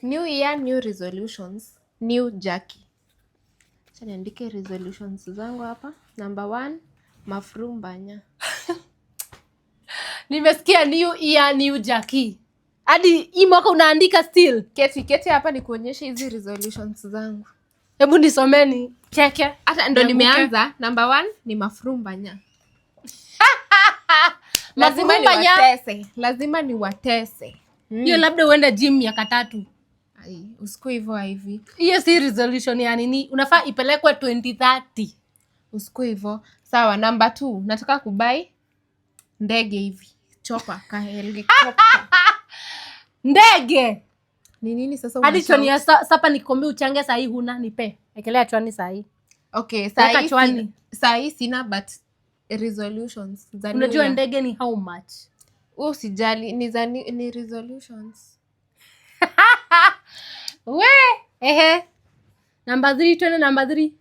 New year, new resolutions, new Jackie. Acha niandike resolutions zangu hapa. Number 1, mafrumbanya. Nimesikia new year, new Jackie. Hadi hii mwaka unaandika still. Keti hapa nikuonyeshe hizi resolutions zangu. Hebu nisomeni. Cheke. Hata ndo nimeanza. Number 1 ni mafrumbanya. Lazima niwatese. Lazima niwatese. Hiyo labda uende gym miaka 3. Ai, usikue hivyo hivi. Hiyo si resolution ya nini? Unafaa ipelekwe 2030. Usikue hivyo. Sawa, number 2, nataka kubai ndege hivi. Chopa, helicopter. Ndege. Ni nini sasa hadi choni ya sapa nikombe uchange sahi huna nipe. Ekelea chwani sahi. Okay, sahi sina but resolutions. Unajua ndege ni how much? Usijali, ni resolutions. We, Number 3, twende number 3.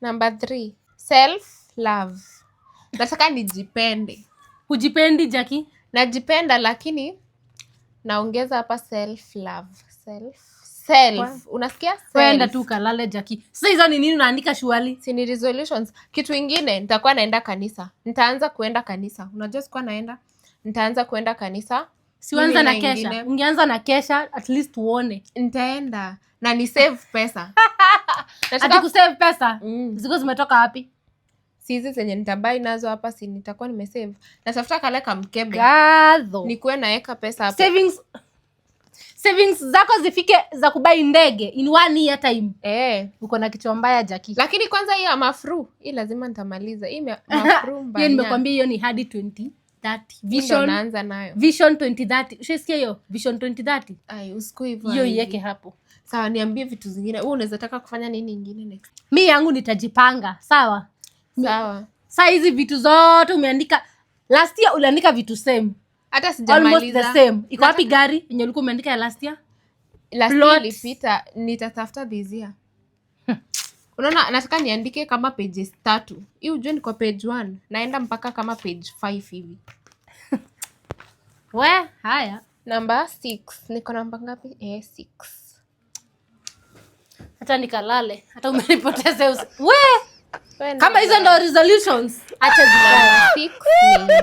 Number 3, self love. Nataka nijipende. Hujipendi Jackie? Najipenda lakini naongeza hapa self love. Self. Unasikia? Kwenda tu kalale Jackie. Sasa hizo ni nini unaandika shwali? Si ni resolutions. Kitu ingine nitakuwa naenda kanisa. Nitaanza kuenda kanisa. Unajua sikuwa naenda? Nitaanza kuenda kanisa. Sianza na kesha. Ungeanza na kesha at least uone. Nitaenda na ni save pesa. Nataka kusave pesa. Ziko zimetoka wapi? Si hizi zenye nitabai nazo hapa, si nitakuwa nimesave. Natafuta kale kamkebe. Gadho. Nikuwe naeka pesa hapo. Savings zako zifike za kubai ndege in 1 year time. Uko na kichwa mbaya Jackie. Lakini kwanza hii ya mafru, hii lazima nitamaliza. Hii mafru mbaya. Hiyo nimekwambia hiyo ni hadi 2030. Vision naanza nayo. Vision 2030. Ushasikia hiyo? Vision 2030. Ai, usiku hivyo. Hiyo iweke hapo. Sawa, niambie vitu zingine. Wewe unaweza taka kufanya nini ingine next? Mimi yangu nitajipanga, sawa? Sawa. Sasa hizi vitu zote umeandika last year uliandika vitu same. Hata sijamaliza. Almost the same. Iko wapi gari yenye ulikuwa umeandika ya last year? Last year ilipita, nitatafuta this year. Unaona, nataka niandike kama pages 3. Hii ujue niko page 1, naenda mpaka kama page 5 hivi. Haya. Number 6. Niko namba ngapi? 6. Hata nikalale. Hata umenipoteza kama hizo ndo resolutions. Acha zikae. 6 ni